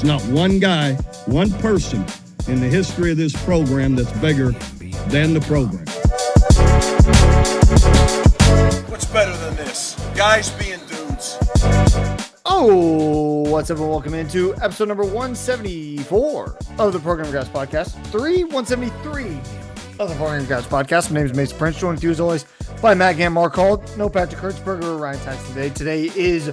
There's not one guy, one person in the history of this program that's bigger than the program. What's better than this? Guys being dudes. Oh, what's up and welcome into episode number 174 of the Program Guys Podcast. 173 of the Program Guys Podcast. My name is Mason Prince, joined with you as always by Matt Gant, Mark Hall, no Patrick Hertzberger or Ryan Tyson today. Today is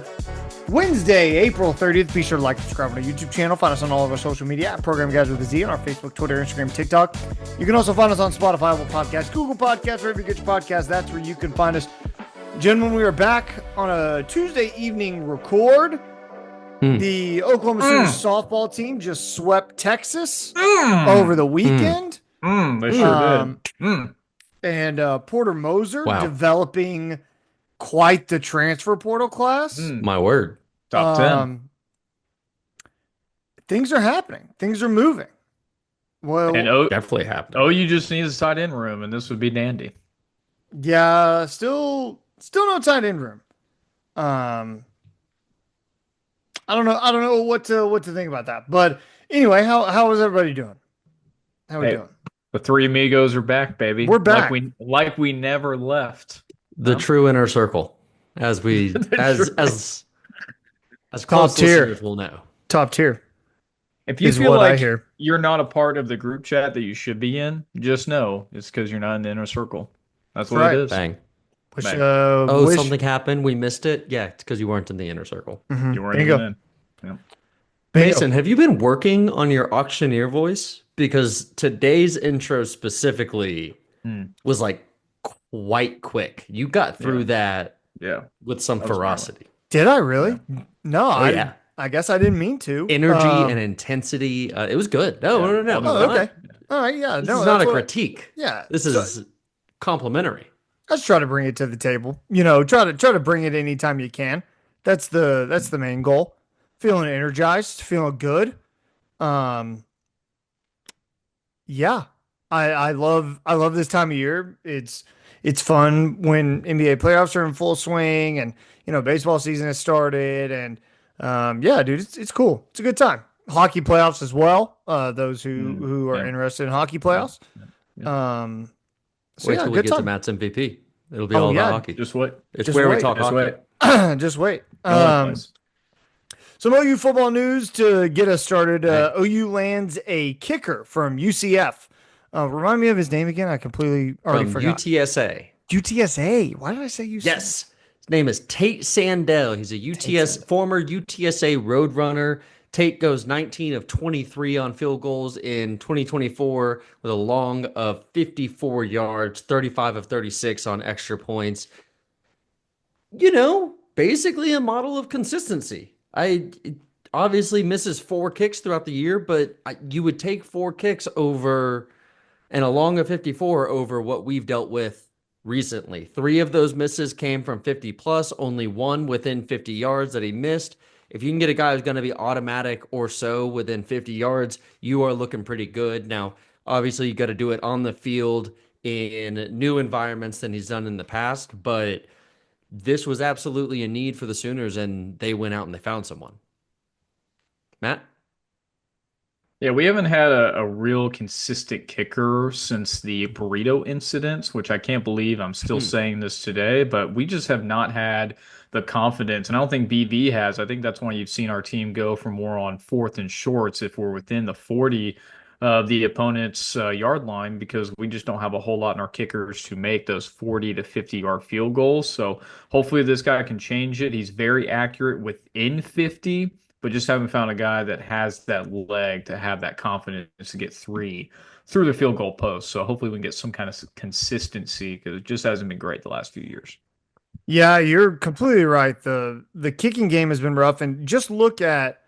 Wednesday, April 30th. Be sure to like and subscribe on our YouTube channel. Find us on all of our social media at Program Guys with a Z on our Facebook, Twitter, Instagram, TikTok. You can also find us on Spotify, Apple Podcasts, Google Podcasts, wherever you get your podcasts. That's where you can find us. Gentlemen, we are back on a Tuesday evening record. The Oklahoma City softball team just swept Texas over the weekend. They sure did. And Porter Moser developing quite the transfer portal class. My word. Top 10. Things are happening. Things are moving. Well, And Definitely happening. you just needs a tight end room, and this would be dandy. yeah, still no tight end room. I don't know what to think about that. But anyway, how is everybody doing? How we doing? The three amigos are back, baby. We're back. Like we never left. The true inner circle, as we as Top close tier. listeners will know. Top tier. If you Is feel what I like hear. you're not a part of the group chat that you should be in, just know it's because you're not in the inner circle. That's what Right. it is. Bang. Wish, Bang. Something happened. We missed it. Yeah, it's because you weren't in the inner circle. You weren't There you even go. in. Yeah. Mason, have you been working on your auctioneer voice? Because today's intro specifically was like quite quick. You got through that Yeah. with some That was ferocity. Did I really? No, yeah. I guess I didn't mean to. Energy and intensity. It was good. No. Oh, okay. All right. Yeah. This No, is not that's a what- critique. Yeah. This so- is complimentary. Let's try to bring it to the table. You know, try to bring it anytime you can. That's the main goal. Feeling energized, feeling good. Yeah. I love this time of year. It's fun when NBA playoffs are in full swing and baseball season has started and yeah, dude, it's cool. It's a good time. Hockey playoffs as well. Those who are interested in hockey playoffs. So Wait yeah, till we good get to time. Matt's MVP. It'll be Oh, all yeah. about hockey. Just wait. It's just where we wait. talk Just hockey. wait. Just wait. No place. Some OU football news to get us started. OU lands a kicker from UCF. Remind me of his name again. I completely already From forgot. UTSA. UTSA. Why did I say UCF? Yes. His name is Tate Sandell. He's a former UTSA Roadrunner. Tate goes 19 of 23 on field goals in 2024 with a long of 54 yards, 35 of 36 on extra points. Basically a model of consistency. It obviously misses 4 kicks throughout the year, but you would take 4 kicks over and a long of 54 over what we've dealt with recently. 3 of those misses came from 50 plus, only 1 within 50 yards that he missed. If you can get a guy who's going to be automatic or so within 50 yards, you are looking pretty good. Now, obviously, you got to do it on the field in new environments than he's done in the past, but this was absolutely a need for the Sooners, and they went out and they found someone. Matt? Yeah, we haven't had a real consistent kicker since the burrito incidents, which I can't believe I'm still saying this today, but we just have not had the confidence. And I don't think BV has. I think that's why you've seen our team go for more on 4th and shorts if we're within the 40 of the opponent's yard line, because we just don't have a whole lot in our kickers to make those 40 to 50-yard field goals. So hopefully this guy can change it. He's very accurate within 50, but just haven't found a guy that has that leg to have that confidence to get 3 through the field goal post. So hopefully we can get some kind of consistency, because it just hasn't been great the last few years. Yeah, you're completely right. The kicking game has been rough, and just look at,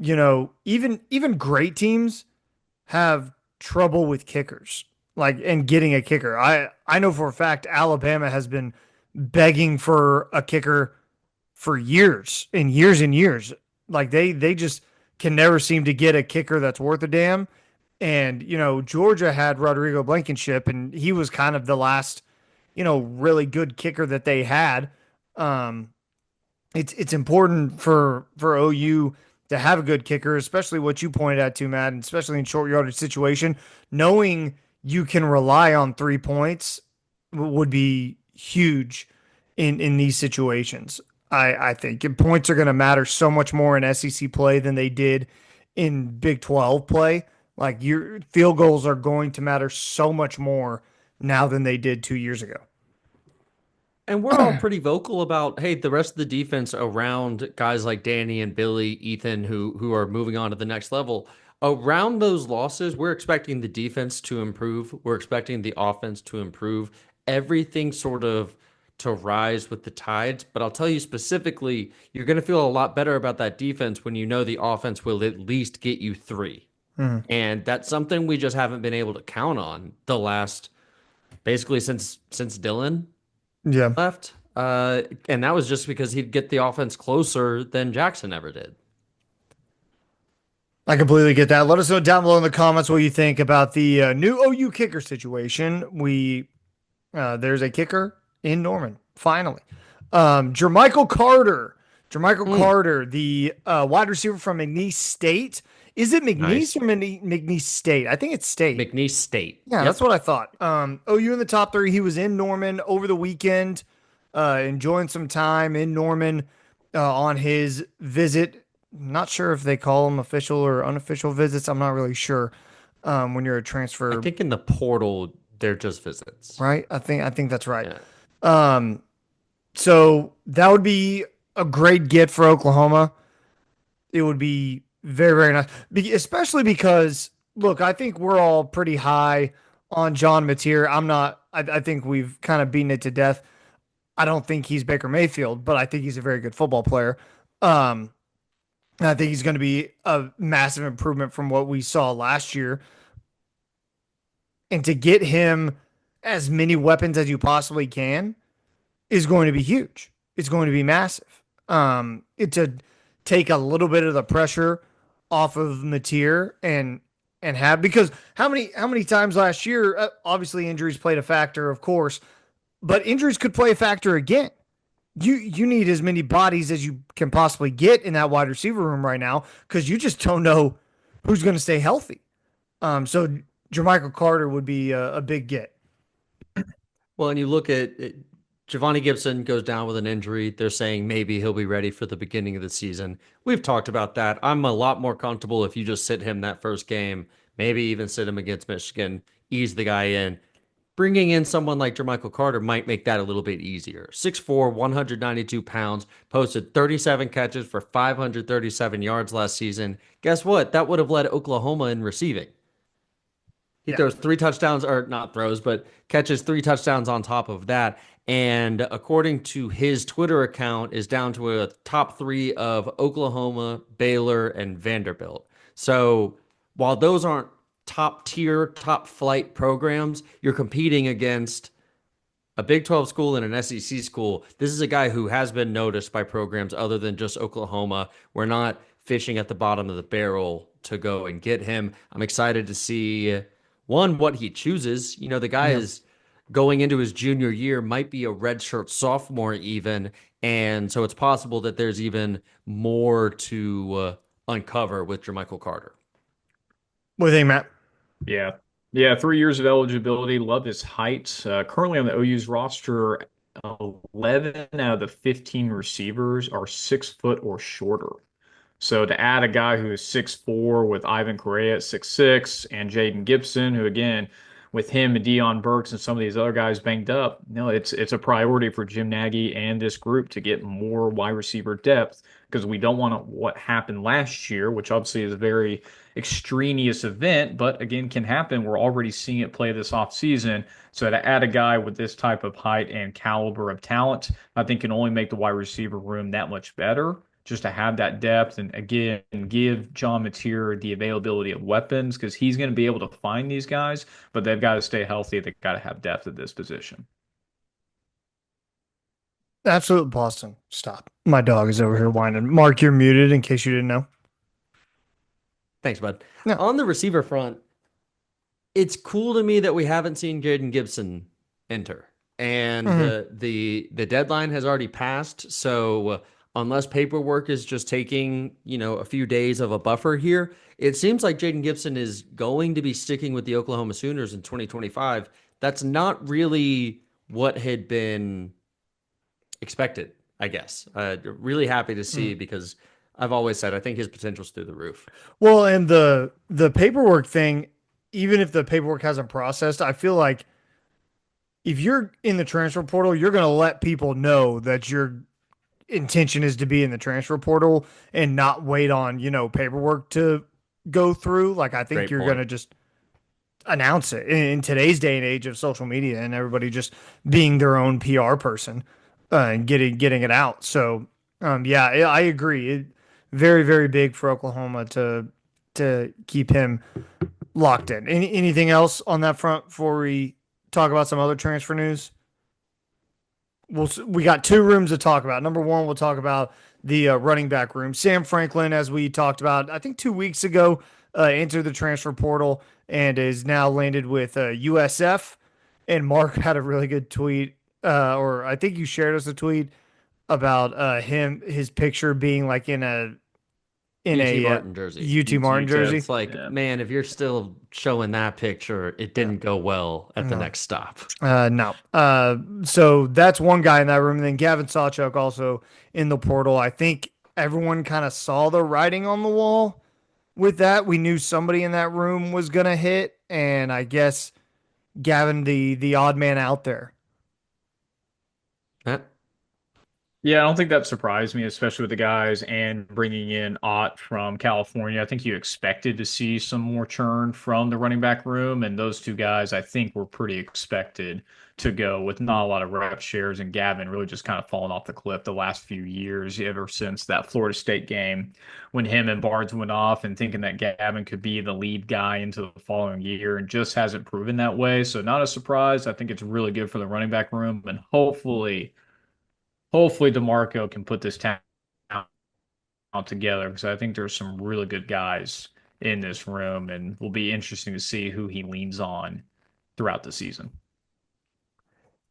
even great teams have trouble with kickers, and getting a kicker. I know for a fact Alabama has been begging for a kicker for years and years and years. They just can never seem to get a kicker that's worth a damn. And, Georgia had Rodrigo Blankenship, and he was kind of the last, really good kicker that they had. It's important for OU to have a good kicker, especially what you pointed out to, Matt, and especially in short yardage situation, knowing you can rely on 3 points would be huge in these situations. I think and points are going to matter so much more in SEC play than they did in Big 12 play. Like your field goals are going to matter so much more now than they did 2 years ago. And we're all pretty vocal about, hey, the rest of the defense around guys like Danny and Billy, Ethan, who are moving on to the next level. Around those losses, we're expecting the defense to improve. We're expecting the offense to improve. Everything sort of to rise with the tides. But I'll tell you specifically, you're going to feel a lot better about that defense when you know the offense will at least get you three. And that's something we just haven't been able to count on the last basically since Dylan Yeah. left. And that was just because he'd get the offense closer than Jackson ever did. I completely get that. Let us know down below in the comments what you think about the new OU kicker situation. There's a kicker in Norman finally. Jermichael Carter, the wide receiver from McNeese State. Is it McNeese Nice. or McNeese State? I think it's State. McNeese State. Yeah, Yep. that's what I thought. OU in the top three. He was in Norman over the weekend, enjoying some time in Norman on his visit. Not sure if they call them official or unofficial visits. I'm not really sure. When you're a I transfer, think in the portal, they're just visits. right? I think that's right. Yeah. So that would be a great get for Oklahoma. It would be very, very nice, especially because look, I think we're all pretty high on John Mateer. I'm not. I think we've kind of beaten it to death. I don't think he's Baker Mayfield, but I think he's a very good football player. And I think he's going to be a massive improvement from what we saw last year. And to get him as many weapons as you possibly can is going to be huge. It's going to be massive. To take a little bit of the pressure off of Mateer and have because how many times last year? Obviously, injuries played a factor, of course, but injuries could play a factor again. You need as many bodies as you can possibly get in that wide receiver room right now because you just don't know who's going to stay healthy. So Jermichael Carter would be a big get. Well, and you look at it, Giovanni Gibson goes down with an injury. They're saying maybe he'll be ready for the beginning of the season. We've talked about that. I'm a lot more comfortable if you just sit him that first game, maybe even sit him against Michigan, ease the guy in. Bringing in someone like Jermichael Carter might make that a little bit easier. 6'4", 192 pounds, posted 37 catches for 537 yards last season. Guess what? That would have led Oklahoma in receiving. He throws 3 touchdowns, or not throws, but catches 3 touchdowns on top of that. And according to his Twitter account, is down to a top 3 of Oklahoma, Baylor, and Vanderbilt. So while those aren't top tier, top flight programs, you're competing against a Big 12 school and an SEC school. This is a guy who has been noticed by programs other than just Oklahoma. We're not fishing at the bottom of the barrel to go and get him. I'm excited to see what he chooses. You know, the guy is going into his junior year, might be a redshirt sophomore even. And so it's possible that there's even more to uncover with Jermichael Carter. What do you think, Matt? Yeah. Yeah, 3 years of eligibility. Love his height. Currently on the OU's roster, 11 out of the 15 receivers are 6 foot or shorter. So to add a guy who is 6'4" with Ivan Correa at 6'6" and Jaden Gibson, who again, with him and Deion Burks and some of these other guys banged up, no, it's a priority for Jim Nagy and this group to get more wide receiver depth because we don't want what happened last year, which obviously is a very extraneous event, but again can happen. We're already seeing it play this offseason. So to add a guy with this type of height and caliber of talent, I think can only make the wide receiver room that much better just to have that depth and again give John Mateer the availability of weapons because he's going to be able to find these guys, but they've got to stay healthy. They've got to have depth at this position. Absolute Boston. Stop. My dog is over here whining. Mark, you're muted in case you didn't know. Thanks, bud. No. On the receiver front, it's cool to me that we haven't seen Jaden Gibson enter. And the deadline has already passed, so unless paperwork is just taking, a few days of a buffer here, it seems like Jaden Gibson is going to be sticking with the Oklahoma Sooners in 2025. That's not really what had been expected, I guess. Really happy to see because I've always said I think his potential's through the roof. Well, and the paperwork thing, even if the paperwork hasn't processed, I feel like if you're in the transfer portal, you're going to let people know that your intention is to be in the transfer portal and not wait on, paperwork to go through. Like, I think Great you're going point. to just announce it in today's day and age of social media and everybody just being their own PR person and getting it out. So, yeah, I agree. Very, very big for Oklahoma to keep him locked in. Anything else on that front before we talk about some other transfer news? We got two rooms to talk about. Number one, we'll talk about the running back room. Sam Franklin, as we talked about, I think 2 weeks ago, entered the transfer portal and is now landed with USF. And Mark had a really good tweet, or I think you shared us a tweet about his picture being like in a UT Martin jersey. UT Martin jersey. It's like, Yeah. man, if you're still showing that picture, it didn't go well at the No. next stop. No. So that's one guy in that room. And then Gavin Sawchuk also in the portal. I think everyone kind of saw the writing on the wall with that. We knew somebody in that room was gonna hit, and I guess Gavin, the odd man out there. Eh, Yeah, I don't think that surprised me, especially with the guys and bringing in Ott from California. I think you expected to see some more churn from the running back room, and those two guys I think were pretty expected to go with not a lot of rep shares, and Gavin really just kind of fallen off the cliff the last few years, ever since that Florida State game when him and Barnes went off and thinking that Gavin could be the lead guy into the following year and just hasn't proven that way. So not a surprise. I think it's really good for the running back room, and hopefully DeMarco can put this town out together because I think there's some really good guys in this room, and will be interesting to see who he leans on throughout the season.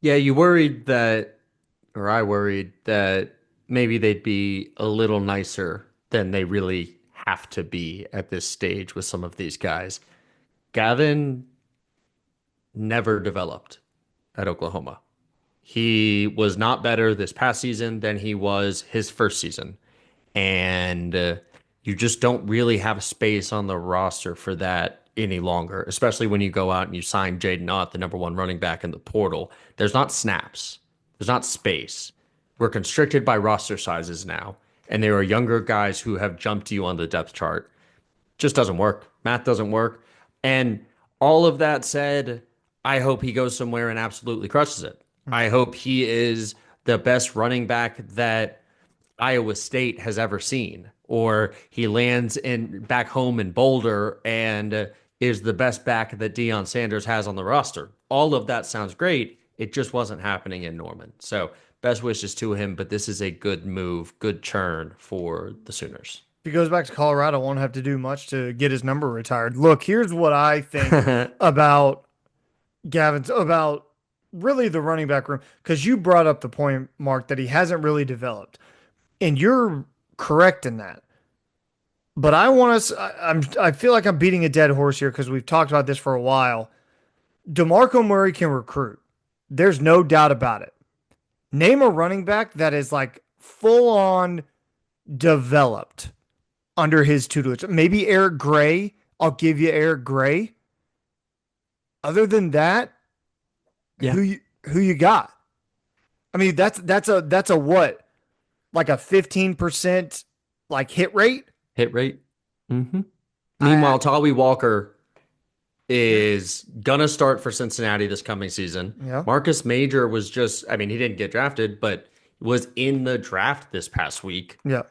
Yeah, I worried that maybe they'd be a little nicer than they really have to be at this stage with some of these guys. Gavin never developed at Oklahoma. He was not better this past season than he was his first season. And you just don't really have space on the roster for that any longer, especially when you go out and you sign Jaden Ott, the number one running back in the portal. There's not snaps, there's not space. We're constricted by roster sizes now. And there are younger guys who have jumped you on the depth chart. Just doesn't work. Math doesn't work. And all of that said, I hope he goes somewhere and absolutely crushes it. I hope he is the best running back that Iowa State has ever seen, or he lands in back home in Boulder and is the best back that Deion Sanders has on the roster. All of that sounds great. It just wasn't happening in Norman. So best wishes to him, but this is a good move, good churn for the Sooners. If he goes back to Colorado, won't have to do much to get his number retired. Look, here's what I think about about really the running back room, because you brought up the point, Mark, that he hasn't really developed, and you're correct in that. But I feel like I'm beating a dead horse here because we've talked about this for a while. DeMarco Murray can recruit. There's no doubt about it. Name a running back that is like full on developed under his tutelage. Maybe Eric Gray. I'll give you Eric Gray. Other than that, Yeah. who you got? I mean, that's a what? Like a 15% like hit rate? Hit rate. Mm-hmm. Meanwhile, Tolly Walker is gonna start for Cincinnati this coming season. Yeah. Marcus Major was just, I mean, he didn't get drafted, but was in the draft this past week. Yeah.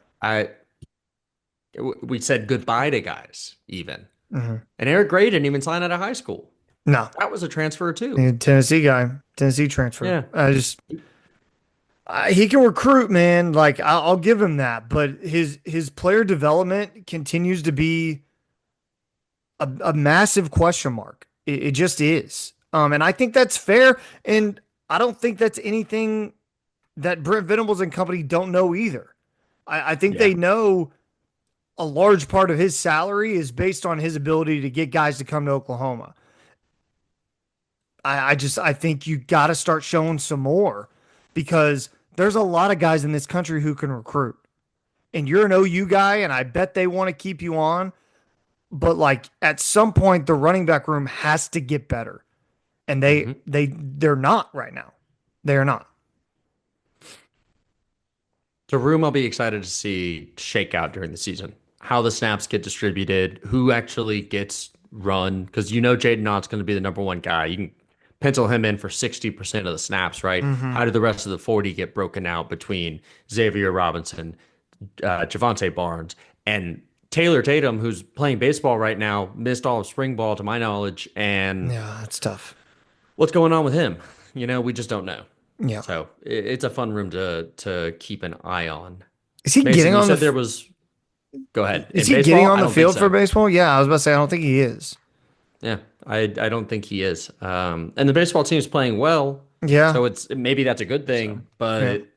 We said goodbye to guys even. Mm-hmm. And Eric Gray didn't even sign out of high school. No. That was a transfer too. Tennessee guy. Tennessee transfer. Yeah. He can recruit, man. Like I'll give him that, but his player development continues to be a massive question mark. It just is. And I think that's fair. And I don't think that's anything that Brent Venables and company don't know either. I think Yeah. they know a large part of his salary is based on his ability to get guys to come to Oklahoma. I think you got to start showing some more because there's a lot of guys in this country who can recruit. And you're an OU guy, and I bet they want to keep you on. But like at some point, the running back room has to get better, and Hmm. they're not right now. They are not. The room I'll be excited to see shake out during the season. How the snaps get distributed, who actually gets run, because Jaden Nott's going to be the number one guy. You can pencil him in for 60% of the snaps, right? Mm-hmm. How do the rest of the 40 get broken out between Xavier Robinson, Javante Barnes, and Taylor Tatum, who's playing baseball right now, missed all of spring ball to my knowledge. And Yeah, that's tough. what's going on with him? We just don't know. Yeah, So it's a fun room to keep an eye on. is he Mason, getting you on said there was. Go ahead. is In he getting baseball, on I the don't think field for so. baseball? Yeah, I was about to say I don't think he is. Yeah, I don't think he is. And the baseball team's playing well, Yeah, so it's maybe that's a good So thing, yeah. but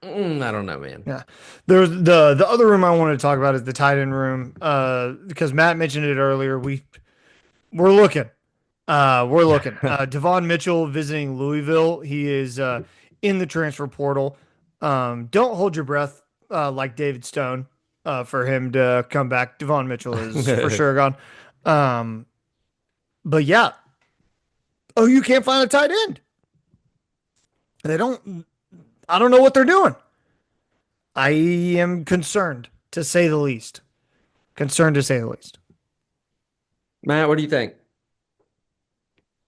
I don't know, man. Yeah. There's the other room I wanted to talk about is the tight end room. Because Matt mentioned it earlier. We're looking. We're looking. Devon Mitchell visiting Louisville. He is in the transfer portal. Don't hold your breath like David Stone for him to come back. Devon Mitchell is for sure gone. Um, but yeah. Oh, you can't find a tight end. They don't. I don't know what they're doing. I am concerned to say the least. Concerned to say the least. Matt, what do you think?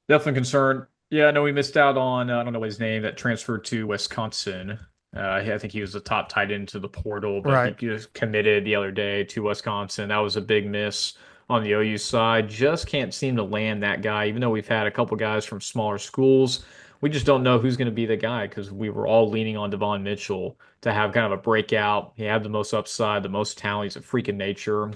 definitely concerned. Yeah, I know we missed out on I don't know his name that transferred to Wisconsin. I think he was the top tight end to the portal, but he Right. just committed the other day to Wisconsin. That was a big miss on the OU side. Just can't seem to land that guy, even though we've had a couple guys from smaller schools. We just don't know who's going to be the guy because we were all leaning on Devon Mitchell to have kind of a breakout. He had the most upside, the most talent. He's a freak of nature.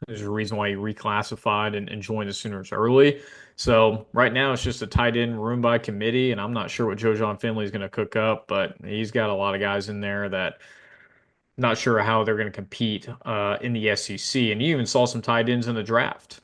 There's a reason why he reclassified and joined the Sooners early. So right now it's just a tight end room by committee, and I'm not sure what Joe John Finley is going to cook up, but he's got a lot of guys in there that not sure how they're going to compete in the SEC. And you even saw some tight ends in the draft,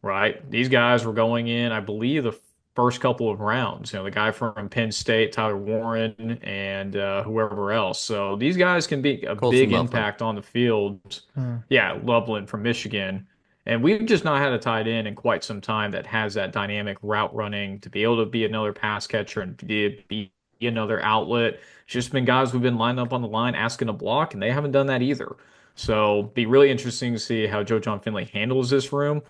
right? These guys were going in, I believe, the first couple of rounds. The guy from Penn State, Tyler Warren, and whoever else. So these guys can be a Colson big Loveland. impact on the field. Hmm. Yeah, Loveland from Michigan. And we've just not had a tight end in quite some time that has that dynamic route running to be able to be another pass catcher and be another outlet. It's just been guys who've been lined up on the line asking to block, and they haven't done that either. So be really interesting to see how Joe John Finley handles this room.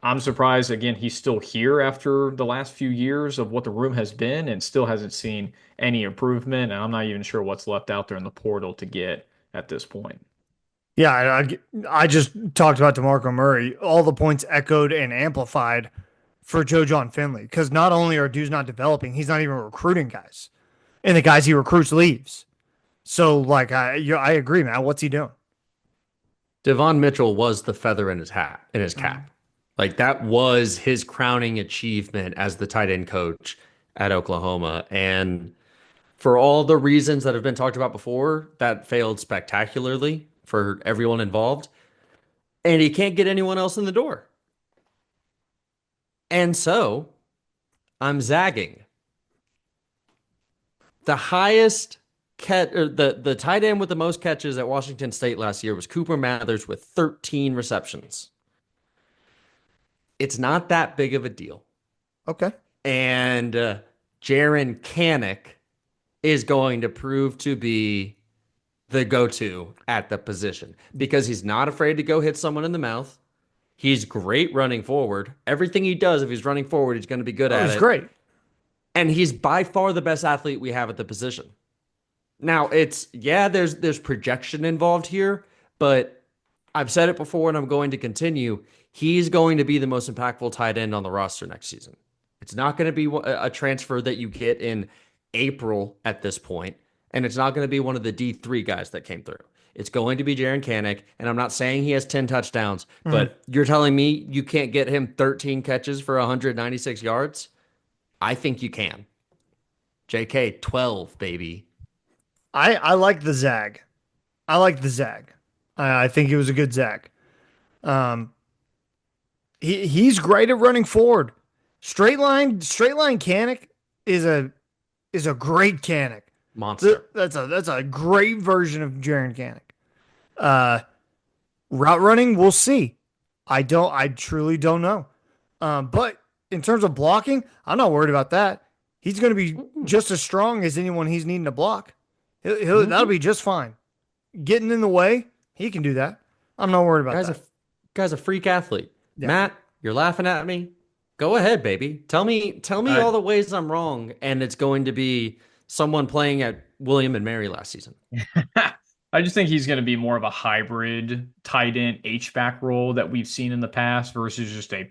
I'm surprised again he's still here after the last few years of what the room has been and still hasn't seen any improvement. And I'm not even sure what's left out there in the portal to get at this point. Yeah, I just talked about DeMarco Murray. All the points echoed and amplified for Joe John Finley because not only are dudes not developing, he's not even recruiting guys, and the guys he recruits leaves. So, like, I agree, man. What's he doing? Devon Mitchell was the feather in his hat, in his cap. Like that was his crowning achievement as the tight end coach at Oklahoma. And for all the reasons that have been talked about before, that failed spectacularly for everyone involved. And he can't get anyone else in the door. And so I'm zagging. The highest catch, or the tight end with the most catches at Washington State last year was Cooper Mathers with 13 receptions. It's not that big of a deal. Okay. And Jaron Kanik is going to prove to be the go-to at the position because he's not afraid to go hit someone in the mouth. He's great running forward. Everything he does, if he's running forward, he's going to be good Oh, at he's it. great. And he's by far the best athlete we have at the position. Now, there's projection involved here, but I've said it before and I'm going to continue. He's going to be the most impactful tight end on the roster next season. It's not going to be a transfer that you get in April at this point, and it's not going to be one of the D3 guys that came through. It's going to be Jaron Kanik, and I'm not saying he has 10 touchdowns, but you're telling me you can't get him 13 catches for 196 yards? I think you can. JK, 12, baby. I like the zag. I like the zag. I think it was a good zag. Um, he's great at running forward. Straight line Canic is a great Canic. Monster. That's a great version of Jaren Canic. Uh, route running, we'll see. I truly don't know. But in terms of blocking, I'm not worried about that. He's going to be just as strong as anyone he's needing to block. That'll Mm-hmm. be just fine. Getting in the way, he can do that. I'm not worried about Guy's a that. guy's a freak athlete. Yeah. Matt, you're laughing at me. Go ahead, baby. Tell me Uh, all the ways I'm wrong, and it's going to be someone playing at William and Mary last season. I just think he's going to be more of a hybrid tight end H-back role that we've seen in the past versus just a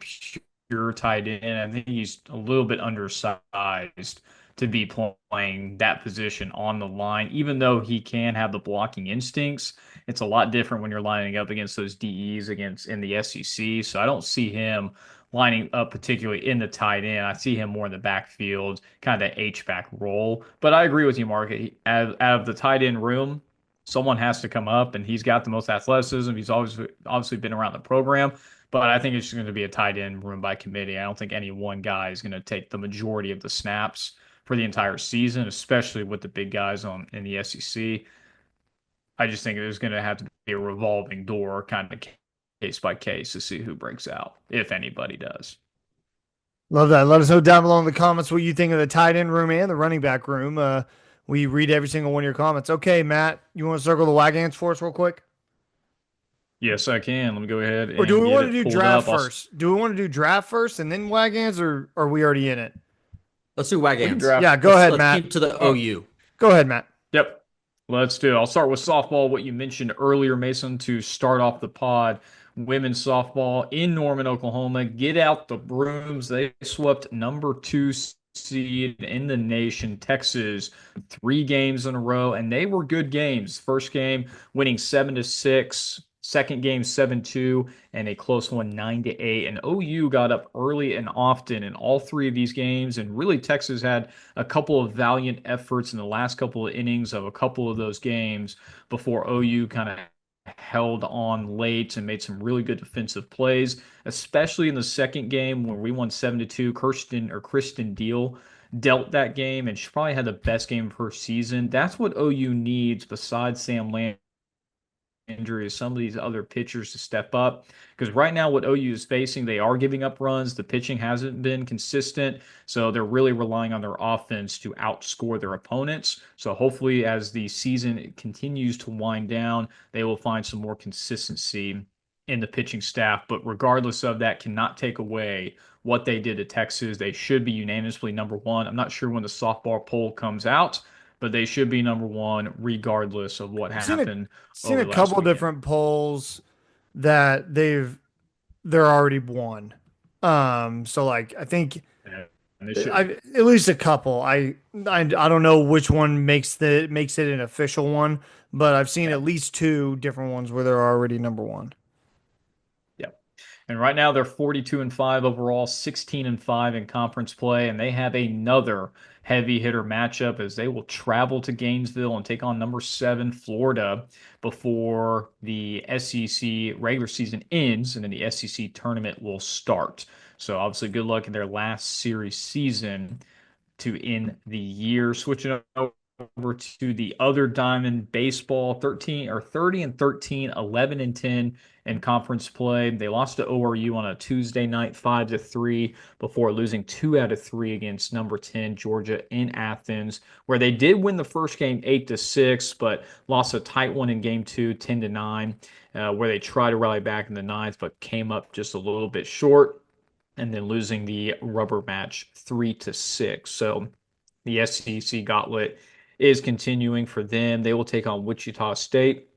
pure tight end. I think he's a little bit undersized to be playing that position on the line, even though he can have the blocking instincts. It's a lot different when you're lining up against those DEs against in the SEC. So I don't see him lining up particularly in the tight end. I see him more in the backfield, kind of the H-back role. But I agree with you, Mark. Out of the tight end room, someone has to come up, and he's got the most athleticism. He's always obviously been around the program, but I think it's going to be a tight end room by committee. I don't think any one guy is going to take the majority of the snaps for the entire season, especially with the big guys on in the SEC. I just think there's going to have to be a revolving door, kind of case by case, to see who breaks out, if anybody does. Love that. Let us know down below in the comments what you think of the tight end room and the running back room. We read every single one of your comments. Okay, Matt, you want to circle the wagons for us real quick? Yes, I can. Let me go ahead Or do and we get want to it do pulled draft up. first? Do we want to do draft first and then wagons, or are we already in it? Let's do We can Wagans. draft. Yeah, go Let's ahead, let's Matt. keep to the Oh, OU. Go ahead, Matt. yep. Let's do it. I'll start with softball. What you mentioned earlier, Mason, to start off the pod. Women's softball in Norman, Oklahoma. Get out the brooms. They swept number two seed in the nation, Texas, 3 games in a row, and they were good games. First game winning 7-6. Second game 7-2, and a close one 9-8. And OU got up early and often in all three of these games. And really, Texas had a couple of valiant efforts in the last couple of innings of a couple of those games before OU kind of held on late and made some really good defensive plays, especially in the second game where we won 7-2. Kristen Deal dealt that game, and she probably had the best game of her season. That's what OU needs besides Sam Landry, injury is some of these other pitchers to step up. Because right now, what OU is facing, they are giving up runs. The pitching hasn't been consistent. So they're really relying on their offense to outscore their opponents. So hopefully, as the season continues to wind down, they will find some more consistency in the pitching staff. But regardless of that, cannot take away what they did to Texas. They should be unanimously number one. I'm not sure when the softball poll comes out, but they should be number one regardless of what I've happened seen a over last couple weekend. different polls that they're already won. So like I think Yeah, and they should. I at least a couple. I don't know which one makes it an official one, but I've seen Yeah, at least two different ones where they're already number one. yeah. And right now they're 42-5 overall, 16-5 in conference play, and they have another heavy hitter matchup as they will travel to Gainesville and take on number 7 Florida before the SEC regular season ends, and then the SEC tournament will start. So obviously, good luck in their last series season to end the year. Switching over to the other diamond, baseball, 13 or 30 and 13, 11 and 10 in conference play. They lost to ORU on a Tuesday night 5-3 before losing 2 out of 3 against number 10 Georgia in Athens, where they did win the first game 8-6, but lost a tight one in game 2 10-9, where they tried to rally back in the ninth but came up just a little bit short, and then losing the rubber match 3-6. So the SEC gauntlet is continuing for them. They will take on Wichita State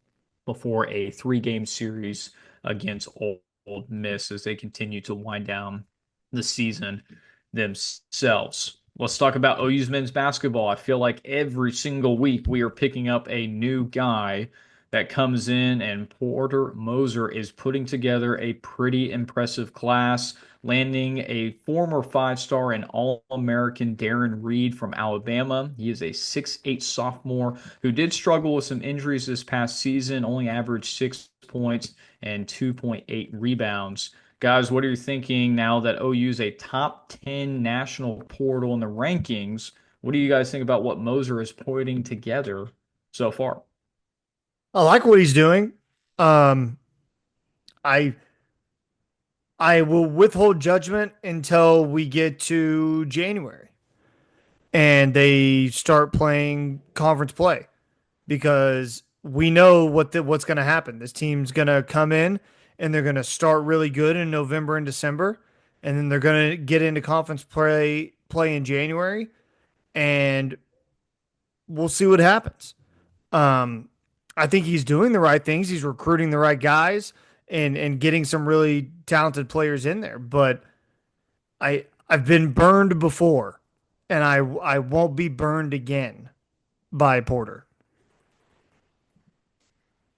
before a 3-game series against Old Miss as they continue to wind down the season themselves. Let's talk about OU's men's basketball. I feel like every single week we are picking up a new guy that comes in, and Porter Moser is putting together a pretty impressive class, landing a former five-star and All-American Darren Reed from Alabama. He is a 6'8 sophomore who did struggle with some injuries this past season, only averaged 6 points and 2.8 rebounds. Guys, what are you thinking now that OU is a top 10 national portal in the rankings? What do you guys think about what Moser is putting together so far? I like what he's doing. Um, I I will withhold judgment until we get to January and they start playing conference play because we know what's going to happen. This team's going to come in and they're going to start really good in November and December, and then they're going to get into conference play in January, and we'll see what happens. Um, I think he's doing the right things. He's recruiting the right guys and getting some really talented players in there. But I've been burned before, and I won't be burned again by Porter.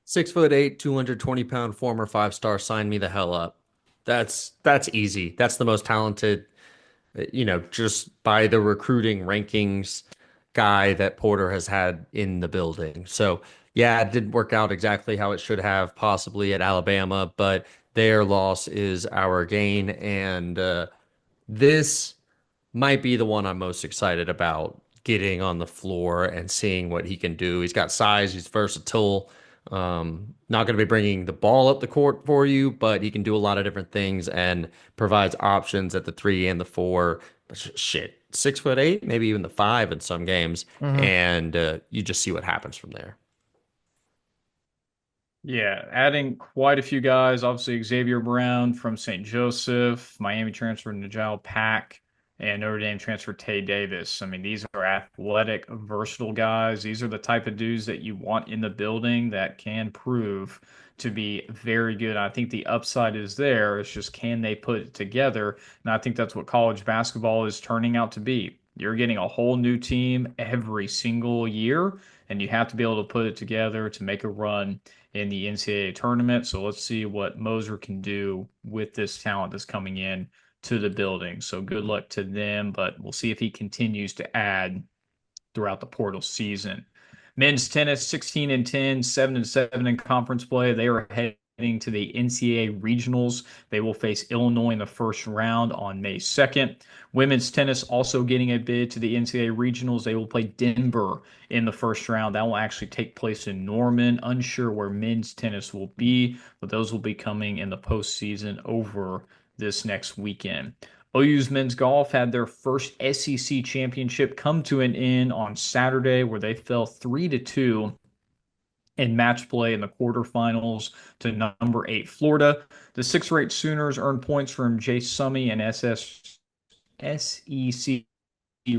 6'8", 220-pound former five-star. Sign me the hell up. That's easy. That's the most talented, just by the recruiting rankings guy that Porter has had in the building. So yeah, it didn't work out exactly how it should have, possibly at Alabama, but their loss is our gain, and this might be the one I'm most excited about getting on the floor and seeing what he can do. He's got size, he's versatile. Not going to be bringing the ball up the court for you, but he can do a lot of different things and provides options at the 3 and the 4. Shit, 6'8", maybe even the 5 in some games, and you just see what happens from there. Yeah, adding quite a few guys. Obviously, Xavier Brown from St. Joseph, Miami transfer Najal Pack, and Notre Dame transfer Tay Davis. I mean, these are athletic, versatile guys. These are the type of dudes that you want in the building that can prove to be very good. I think the upside is there. It's just can they put it together? And I think that's what college basketball is turning out to be. You're getting a whole new team every single year, and you have to be able to put it together to make a run in the NCAA tournament. So let's see what Moser can do with this talent that's coming in to the building. So good luck to them, but we'll see if he continues to add throughout the portal season. Men's tennis, 16-10, 7-7 in conference play. They are heading to the NCAA regionals. They will face Illinois in the first round on May 2nd. Women's tennis also getting a bid to the NCAA regionals. They will play Denver in the first round. That will actually take place in Norman. Unsure where men's tennis will be, but those will be coming in the postseason over this next weekend. OU's men's golf had their first SEC championship come to an end on Saturday, where they fell 3-2 in match play in the quarterfinals to number 8 Florida. The 6-rate Sooners earned points from Jay Summy and SEC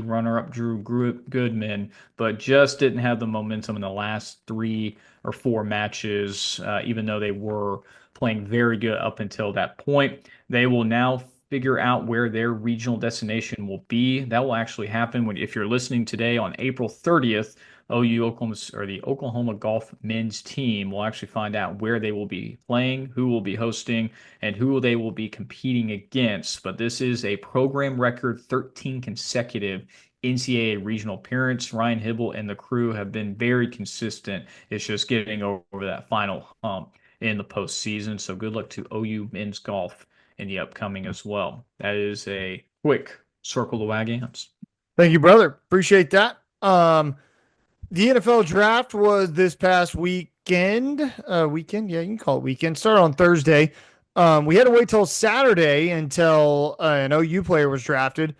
runner-up Drew Goodman, but just didn't have the momentum in the last 3 or 4 matches, even though they were playing very good up until that point. They will now figure out where their regional destination will be. That will actually happen if you're listening today on April 30th. OU Oklahoma, or the Oklahoma Golf men's team, will actually find out where they will be playing, who will be hosting, and who they will be competing against. But this is a program record 13 consecutive NCAA regional appearance. Ryan Hibble and the crew have been very consistent. It's just getting over that final hump in the postseason. So good luck to OU men's golf in the upcoming as well. That is a quick circle the wagons. Thank you, brother. Appreciate that. The NFL draft was this past weekend. Yeah, you can call it weekend. Started on Thursday. We had to wait till Saturday until an OU player was drafted.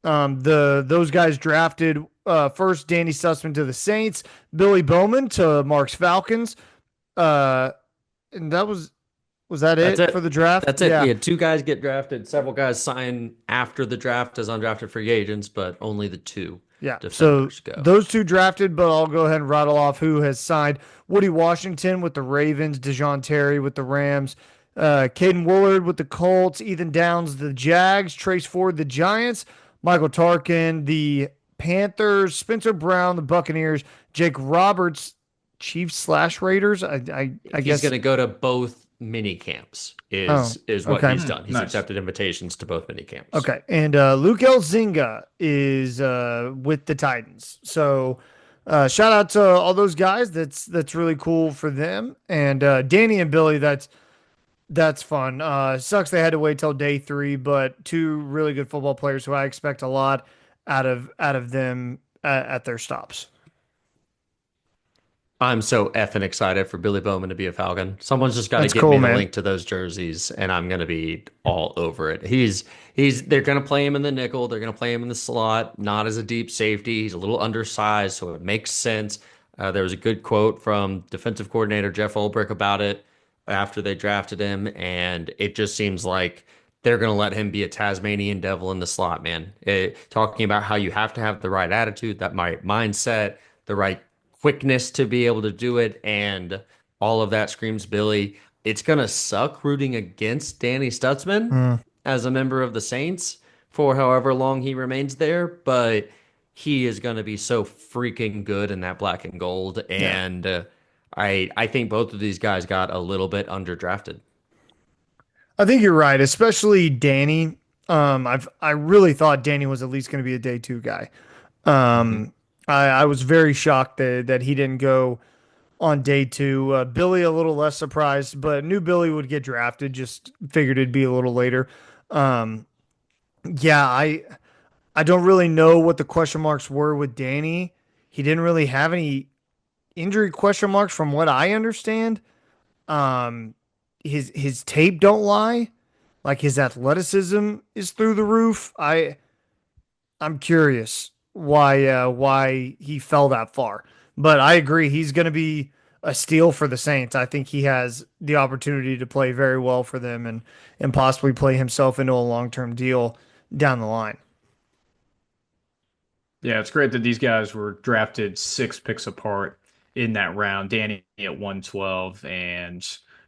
Those guys drafted first Danny Sussman to the Saints, Billy Bowman to Mark's Falcons. And was that it for the draft? That's it. Yeah. We had 2 guys get drafted. Several guys sign after the draft as undrafted free agents, but only the 2 defenders go. Those 2 drafted, but I'll go ahead and rattle off who has signed. Woody Washington with the Ravens, DeJoun Terry with the Rams, Caden Woolard with the Colts, Ethan Downs, the Jags, Trace Ford, the Giants, Michael Tarkin, the Panthers, Spencer Brown, the Buccaneers, Jake Roberts Chiefs slash Raiders. I He's guess. going to go to both mini camps. Oh, Is what okay. he's done. He's Nice. accepted invitations to both mini camps. Okay. And Luke Elzinga is with the Titans. So shout out to all those guys. That's really cool for them. And Danny and Billy, that's fun. Sucks they had to wait till day 3, but two really good football players who I expect a lot out of them at their stops. I'm so effing excited for Billy Bowman to be a Falcon. Someone's just got to That's get cool, me the man. link to those jerseys, and I'm gonna be all over it. They're gonna play him in the nickel. They're gonna play him in the slot, not as a deep safety. He's a little undersized, so it makes sense. There was a good quote from defensive coordinator Jeff Ulbrich about it after they drafted him, and it just seems like they're gonna let him be a Tasmanian devil in the slot, man. Talking about how you have to have the right attitude, that right mindset, the right quickness to be able to do it, and all of that screams Billy. It's gonna suck rooting against Danny Stutzman Mm, as a member of the Saints for however long he remains there, but he is gonna be so freaking good in that black and gold, yeah. and I think both of these guys got a little bit underdrafted. I think you're right, especially Danny. I really thought Danny was at least going to be a day 2 guy. Mhm. I was very shocked that he didn't go on day 2. Billy a little less surprised, but knew Billy would get drafted. Just figured it'd be a little later. Um, yeah, I don't really know what the question marks were with Danny. He didn't really have any injury question marks from what I understand. Um, his tape don't lie. Like his athleticism is through the roof. I'm curious why he fell that far. But I agree he's going to be a steal for the Saints. I think he has the opportunity to play very well for them and possibly play himself into a long-term deal down the line. Yeah, it's great that these guys were drafted 6 picks apart in that round. Danny at 112 and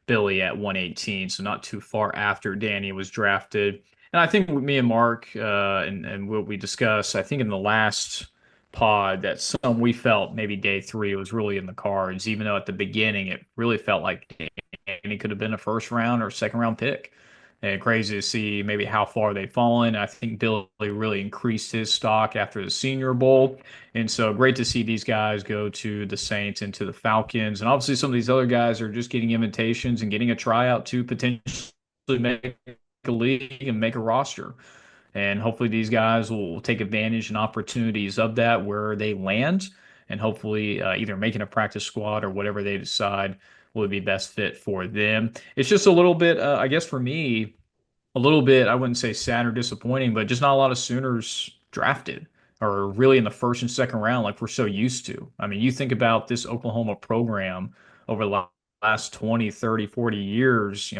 Billy at 118, so not too far after Danny was drafted. And I think with me and Mark and what we discussed, I think in the last pod that we felt maybe day 3 was really in the cards, even though at the beginning it really felt like Danny could have been a first round or second round pick. And crazy to see maybe how far they've fallen. I think Billy really increased his stock after the Senior Bowl. And so great to see these guys go to the Saints and to the Falcons. And obviously, some of these other guys are just getting invitations and getting a tryout to potentially make a league and make a roster. And hopefully, these guys will take advantage and opportunities of that where they land, and hopefully, either making a practice squad or whatever they decide would be best fit for them. It's just a little bit, I guess, for me, a little bit, I wouldn't say sad or disappointing, but just not a lot of Sooners drafted or really in the first and second round like we're so used to. I mean, you think about this Oklahoma program over the last 20, 30, 40 years,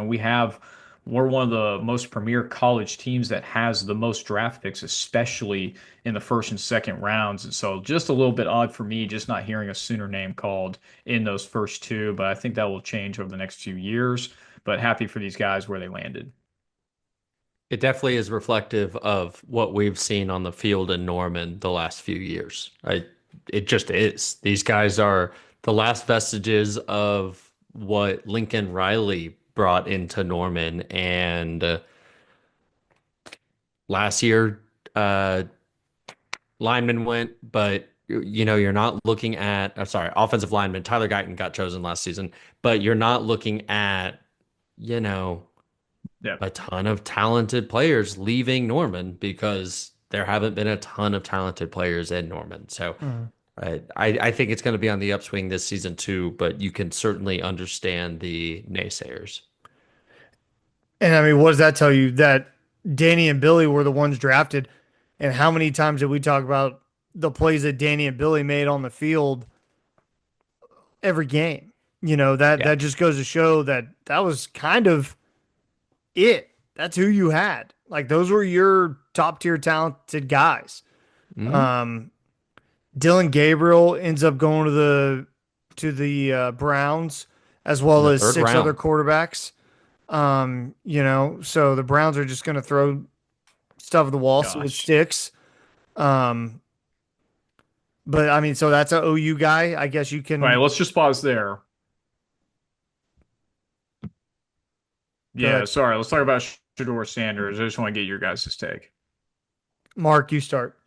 we're one of the most premier college teams that has the most draft picks, especially in the first and second rounds. And so just a little bit odd for me just not hearing a Sooner name called in those first two, but I think that will change over the next few years. But happy for these guys where they landed. It definitely is reflective of what we've seen on the field in Norman the last few years. It just is. These guys are the last vestiges of what Lincoln Riley brought into Norman. And last year, lineman went, but you're not looking at, sorry, offensive lineman. Tyler Guyton got chosen last season, but you're not looking at, you know, Yeah. a ton of talented players leaving Norman because there haven't been a ton of talented players in Norman. So Mm. I think it's going to be on the upswing this season too, but you can certainly understand the naysayers. And I mean, what does that tell you? That Danny and Billy were the ones drafted. And how many times did we talk about the plays that Danny and Billy made on the field every game? That Yeah. just goes to show that was kind of it. That's who you had. Like those were your top tier talented guys. Mhm. Um, Dylan Gabriel ends up going to the Browns as In well the as third 6 other round. quarterbacks. So the Browns are just going to throw stuff at the wall, see what Gosh. sticks. Um, But I mean, so that's a OU guy. I guess you All right, can let's just pause there. go Yeah, ahead. sorry. Let's talk about Shador Sanders. I just want to get your guys' take. Mark, you start.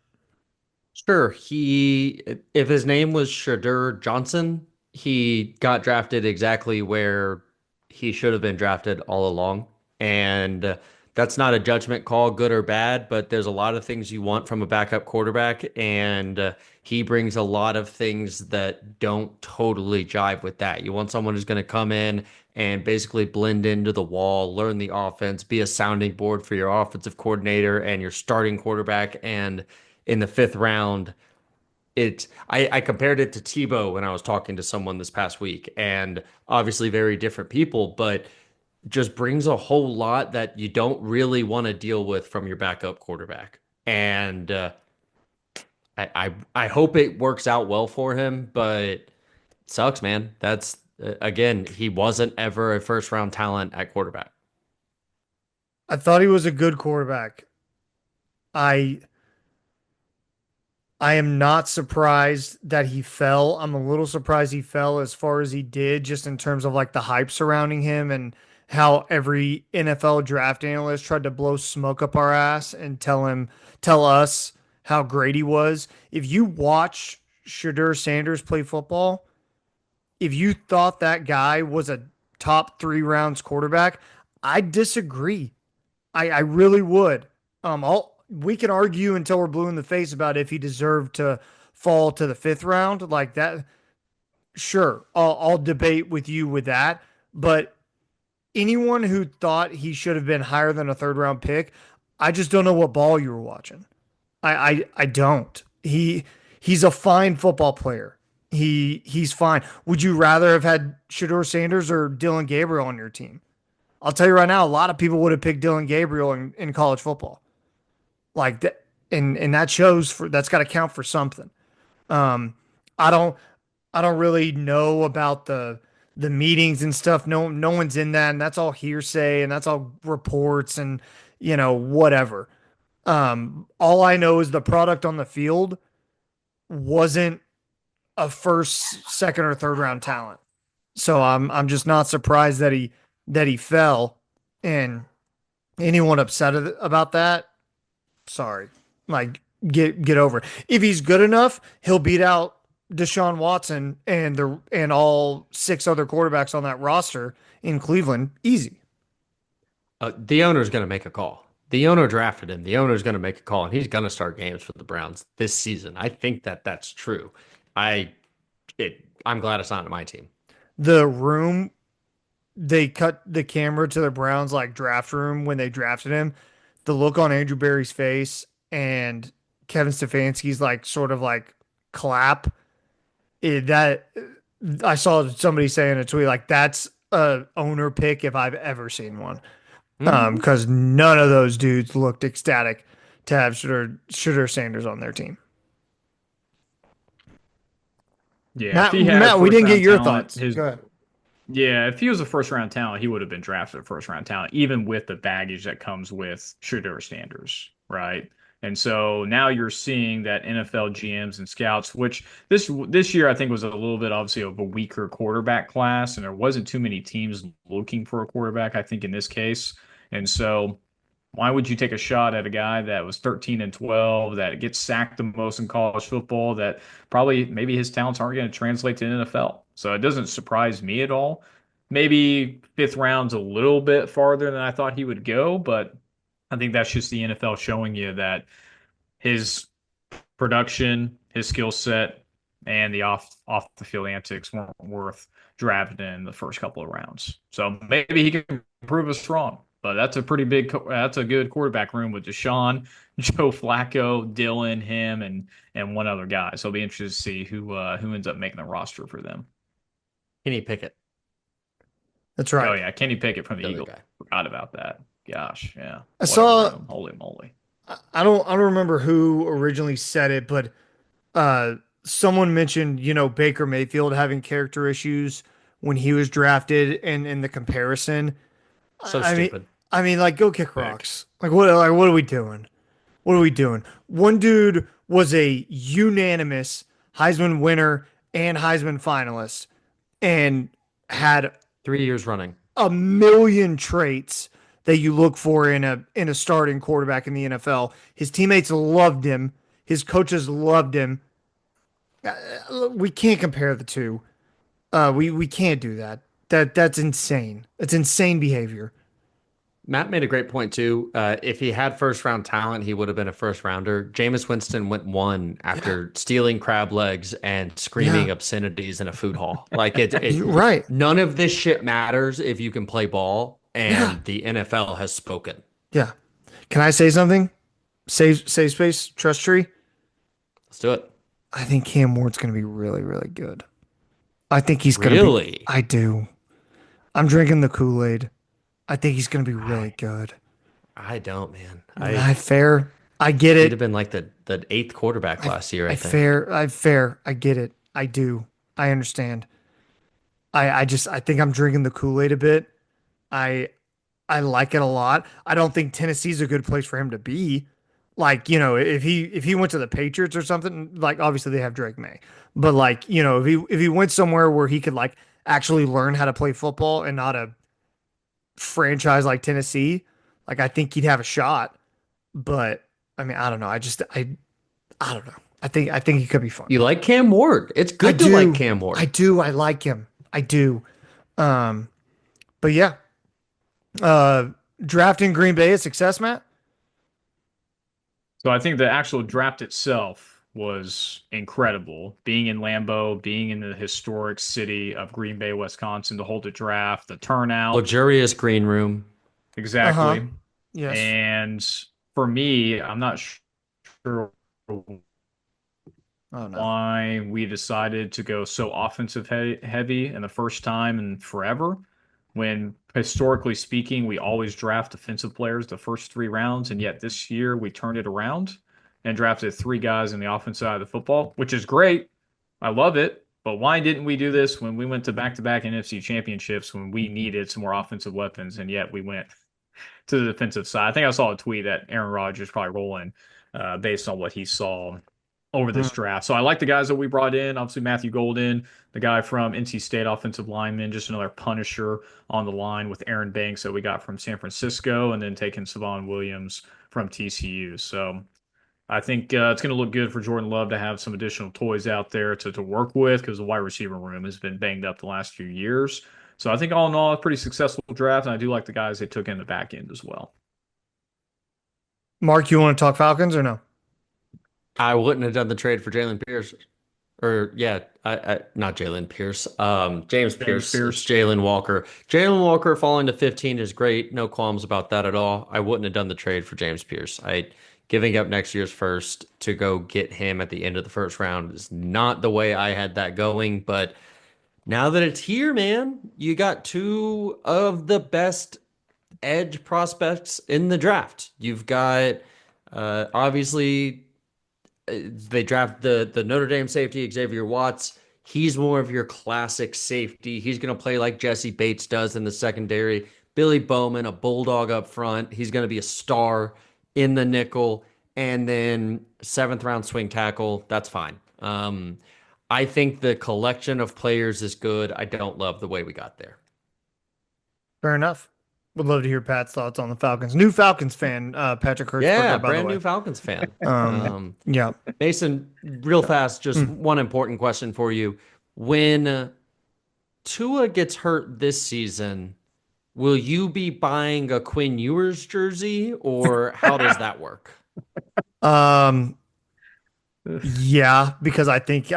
Sure. If his name was Shadur Johnson, he got drafted exactly where he should have been drafted all along. And that's not a judgment call, good or bad, but there's a lot of things you want from a backup quarterback. And he brings a lot of things that don't totally jive with that. You want someone who's going to come in and basically blend into the wall, learn the offense, be a sounding board for your offensive coordinator and your starting quarterback. And in the fifth round, I compared it to Tebow when I was talking to someone this past week, and obviously very different people, but just brings a whole lot that you don't really want to deal with from your backup quarterback. And I hope it works out well for him, but it sucks, man. That's again, he wasn't ever a first round talent at quarterback. I thought he was a good quarterback. I I am not surprised that he fell. I'm a little surprised he fell as far as he did, just in terms of like the hype surrounding him and how every NFL draft analyst tried to blow smoke up our ass and tell us how great he was. If you watch Shadur Sanders play football, if you thought that guy was a top 3 rounds quarterback, I disagree. I really would. We can argue until we're blue in the face about if he deserved to fall to the 5th round like that. Sure, I'll debate with you with that. But anyone who thought he should have been higher than a 3rd round pick, I just don't know what ball you were watching. I don't. He's a fine football player. He's fine. Would you rather have had Shador Sanders or Dylan Gabriel on your team? I'll tell you right now, a lot of people would have picked Dylan Gabriel in college football. Like that, and that shows for that's got to count for something. Um, I don't I don't really know about the meetings and stuff. No one's in that, and that's all hearsay and that's all reports and whatever. All I know is the product on the field wasn't a first, second, or 3rd round talent. So I'm just not surprised that he fell. And anyone upset about that, sorry. Like get over it. If he's good enough, he'll beat out Deshaun Watson and all 6 other quarterbacks on that roster in Cleveland easy. The owner's going to make a call. The owner drafted him. The owner's going to make a call, and he's going to start games for the Browns this season. I think that that's true. I I'm glad it's not on my team. The room they cut the camera to the Browns like draft room when they drafted him. The look on Andrew Berry's face and Kevin Stefanski's like sort of like clap. That I saw somebody say in a tweet like that's a owner pick if I've ever seen one. Mhm. Because none of those dudes looked ecstatic to have Shooter Sanders on their team. Yeah, if Matt, he had Matt, we first didn't get round your talent, thoughts. his Go ahead. yeah, if he was a first round talent, he would have been drafted first round talent, even with the baggage that comes with Shador Sanders, right? And so now you're seeing that NFL GMs and scouts, which this year I think was a little bit obviously of a weaker quarterback class, and there wasn't too many teams looking for a quarterback, I think, in this case. And so why would you take a shot at a guy that was 13 and 12, that gets sacked the most in college football, that probably maybe his talents aren't going to translate to the NFL? So it doesn't surprise me at all. Maybe 5th round's a little bit farther than I thought he would go, but I think that's just the NFL showing you that his production, his skill set, and the off the field antics weren't worth drafting in the first couple of rounds. So maybe he can prove us wrong. But that's a pretty big. That's a good quarterback room with Deshaun, Joe Flacco, Dylan, him, and one other guy. So I'll be interested to see who ends up making the roster for them. Kenny Pickett, That's Oh right. yeah, Kenny Pickett from the the other Eagles. guy. Forgot about that. Gosh, yeah. I What a saw. room. Holy moly. I don't remember who originally said it, but someone mentioned Baker Mayfield having character issues when he was drafted, and in the comparison. So I mean, stupid. like go kick Pick. rocks. Like what are we doing? What are we doing? One dude was a unanimous Heisman winner and Heisman finalist, and had 3 years running. a million traits that you look for in a starting quarterback in the NFL. His teammates loved him. His coaches loved him. We can't compare the two. We can't do that. That's insane. It's insane behavior. Matt made a great point too. If he had first round talent, he would have been a first rounder. Jameis Winston went one after stealing crab legs and screaming Yeah. obscenities in a food hall. Like You're right. none of this shit matters if you can play ball, Yeah. and the NFL has spoken. Yeah. Can I say something? Save space, trust tree. Let's do it. I think Cam Ward's going to be really, really good. I think he's going to be. Really? I do. I'm drinking the Kool-Aid. I think he's going to be really good. I don't, man. I fair. I get He'd it. have been like the eighth quarterback last year, I think. Fair. I get it. I do. I understand. I think I'm drinking the Kool-Aid a bit. I I like it a lot. I don't think Tennessee's a good place for him to be. Like, if he went to the Patriots or something, like obviously they have Drake May. But like, if he went somewhere where he could like actually learn how to play football and not a franchise like Tennessee, like I think he'd have a shot. But I mean, I don't know. I don't know. I think he could be fun. You like Cam Ward. It's I good to do. like Cam Ward. I do. I like him. I do. Um, but yeah. Uh, Drafting Green Bay a success, Matt? So I think the actual draft itself was incredible. Being in Lambeau, being in the historic city of Green Bay, Wisconsin, to hold the draft, the turnout, Luxurious green room. Uh-huh. exactly. Yes. And for me, I'm not sure Oh no. why we decided to go so offensive heavy in the first time in forever. When historically speaking, we always draft defensive players the first 3 rounds, and yet this year we turned it around and drafted 3 guys in the offense side of the football, which is great. I love it. But why didn't we do this when we went to back-to-back NFC championships when we needed some more offensive weapons, and yet we went to the defensive side? I think I saw a tweet that Aaron Rodgers probably rolling based on what he saw over this Mm. draft. So I like the guys that we brought in. Obviously, Matthew Golden, the guy from NC State, offensive lineman, just another punisher on the line with Aaron Banks that we got from San Francisco, and then taking Savon Williams from TCU. So I think it's going to look good for Jordan Love to have some additional toys out there to work with, because the wide receiver room has been banged up the last few years. So I think all in all, a pretty successful draft, and I do like the guys they took in the back end as well. Mark, you want to talk Falcons or no? I wouldn't have done the trade for Jalen Pierce. Or yeah, I not Jalen Pierce. James Pierce. Pierce. It's Jalen Walker. Jalen Walker falling to 15 is great. No qualms about that at all. I wouldn't have done the trade for James Pierce. I giving up next year's first to go get him at the end of the first round is not the way I had that going. But now that it's here, man, you got two of the best edge prospects in the draft. You've got obviously they draft the Notre Dame safety, Xavier Watts. He's more of your classic safety. He's going to play like Jesse Bates does in the secondary. Billy Bowman, a bulldog up front. He's going to be a star in the nickel. And then seventh round swing tackle. That's fine. I think the collection of players is good. I don't love the way we got there. Fair enough. Would love to hear Pat's thoughts on the Falcons. New Falcons fan, Patrick Hertzberger, Yeah, by the brand way. new Falcons fan. Yeah. Mason, real fast, just one important question for you. When Tua gets hurt this season, will you be buying a Quinn Ewers jersey, or how does that work? Yeah, because I think he's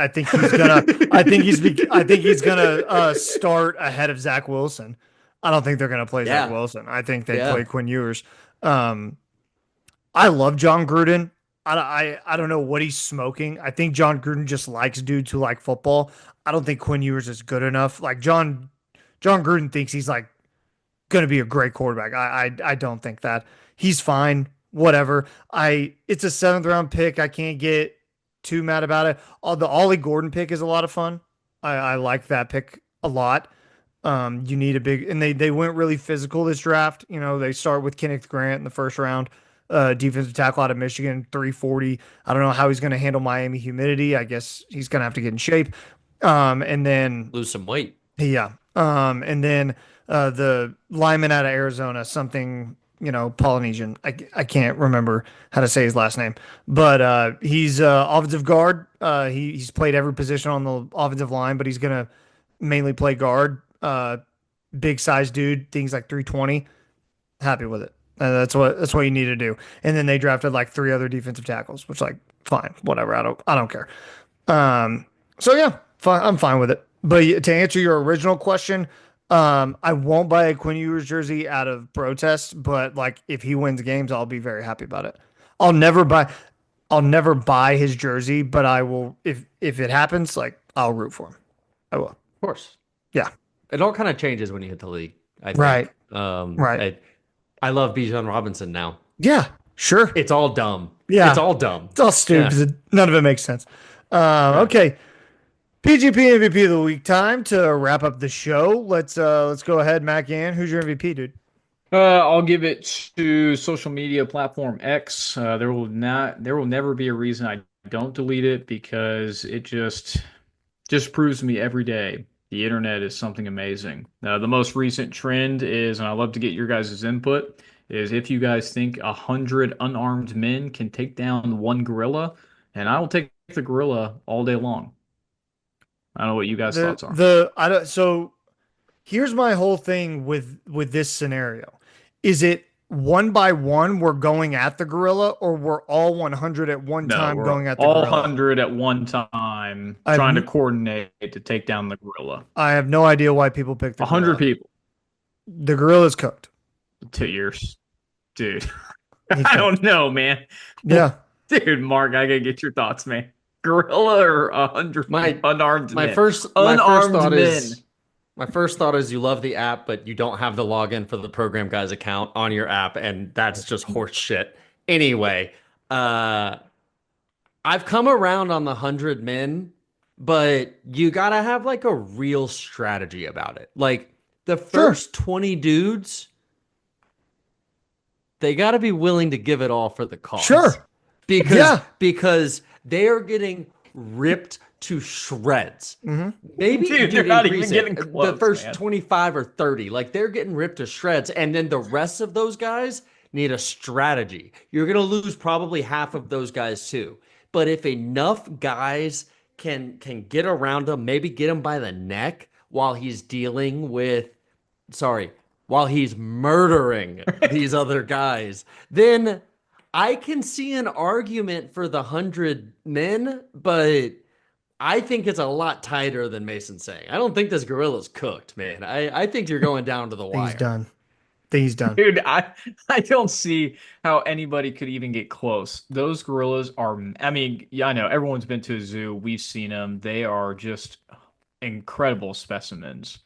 gonna start ahead of Zach Wilson. I don't think they're gonna play Zach Yeah. Wilson. I think they Yeah. play Quinn Ewers. I love John Gruden. I don't know what he's smoking. I think John Gruden just likes dudes who like football. I don't think Quinn Ewers is good enough. Like John Gruden thinks he's like going to be a great quarterback. I don't think that. He's fine. Whatever. It's a 7th round pick. I can't get too mad about it. The Ollie Gordon pick is a lot of fun. I like that pick a lot. You need a big, and they went really physical this draft. They start with Kenneth Grant in the first round. defensive tackle out of Michigan, 340. I don't know how he's going to handle Miami humidity. I guess he's going to have to get in shape. And then Lose some weight. yeah. And then the lineman out of Arizona, something, Polynesian. I can't remember how to say his last name, but he's offensive guard. He's played every position on the offensive line, but he's gonna mainly play guard. Big size dude, things like 320. Happy with it. That's what you need to do. And then they drafted like three other defensive tackles, which like fine, whatever. I don't care. So yeah, fine, I'm fine with it. But to answer your original question, I won't buy a Quinn Ewers jersey out of protest, but like if he wins games, I'll be very happy about it. I'll never buy I'll never buy his jersey, but I will if it happens, like I'll root for him. I will. Of course. Yeah. It all kind of changes when you hit the league, I think. Right. Right. I love Bijan Robinson now. Yeah, sure. It's all dumb. Yeah. It's all dumb. It's all stupid. None of it makes sense. Okay. PGP MVP of the week time to wrap up the show. Let's go ahead, Matt Gann. Who's your MVP, dude? I'll give it to social media platform X. There will never be a reason I don't delete it because it just proves to me every day the internet is something amazing. The most recent trend is, and I love to get your guys' input, is if you guys think 100 unarmed men can take down one gorilla, and I will take the gorilla all day long. I don't know what you guys' thoughts are. So here's my whole thing with this scenario. Is it one by one we're going at the gorilla, or we're all 100 at one time we're going at the all gorilla? 100 at one time trying to coordinate to take down the gorilla. I have no idea why people pick the 100 gorilla. people. The gorilla's cooked. 2 years. Dude. I don't know, man. Yeah. Dude, Mark, I gotta get your thoughts, man. Gorilla or 100 unarmed men? My first thought is you love the app, but you don't have the login for the Program Guys account on your app, and that's just horse shit. Anyway, I've come around on the 100 men, but you gotta have like a real strategy about it. Like the first 20 dudes, they gotta be willing to give it all for the cause. Sure. Because they are getting ripped to shreds. Mm-hmm. Maybe Dude, they're not even getting close, the first man. 25 or 30, like they're getting ripped to shreds, and then the rest of those guys need a strategy. You're gonna lose probably half of those guys too. But if enough guys can get around him, maybe get him by the neck while he's while he's murdering these other guys, then I can see an argument for the 100 men, but I think it's a lot tighter than Mason's saying. I don't think this gorilla's cooked, man. I think you're going down to the wire. He's done. Dude, I don't see how anybody could even get close. Those gorillas are, I mean, yeah, I know everyone's been to a zoo. We've seen them. They are just incredible specimens.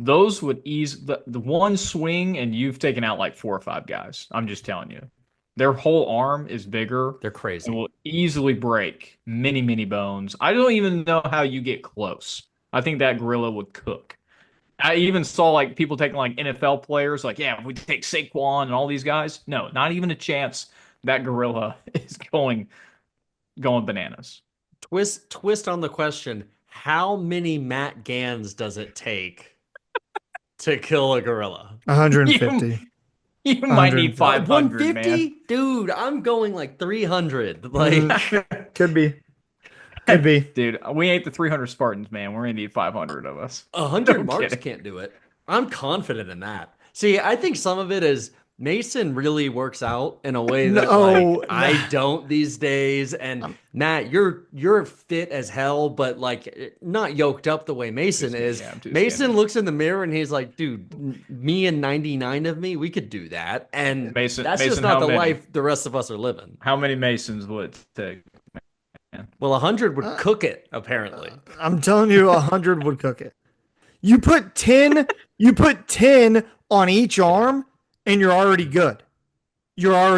Those would ease the one swing, and you've taken out like 4 or 5 guys. I'm just telling you. Their whole arm is bigger. They're crazy. And will easily break many, many bones. I don't even know how you get close. I think that gorilla would cook. I even saw like people taking like NFL players, like, yeah, if we take Saquon and all these guys. No, not even a chance. That gorilla is going bananas. Twist on the question. How many Matt Gans does it take to kill a gorilla? 150. You might need 500, 150? man. Dude, I'm going like 300. Like Could be. Dude, we ain't the 300 Spartans, man. We're gonna need 500 of us. 100 marks can't do it. I'm confident in that. See, I think some of it is Mason really works out in a way that I don't these days. And Matt, you're fit as hell, but like not yoked up the way Mason is. Yeah, Mason looks in the mirror and he's like, dude, me and 99 of me, we could do that. And that's just not the life the rest of us are living. How many Masons would it take? Well, 100 would cook it, apparently. I'm telling you, 100 would cook it. You put 10 on each arm, and you're already good. What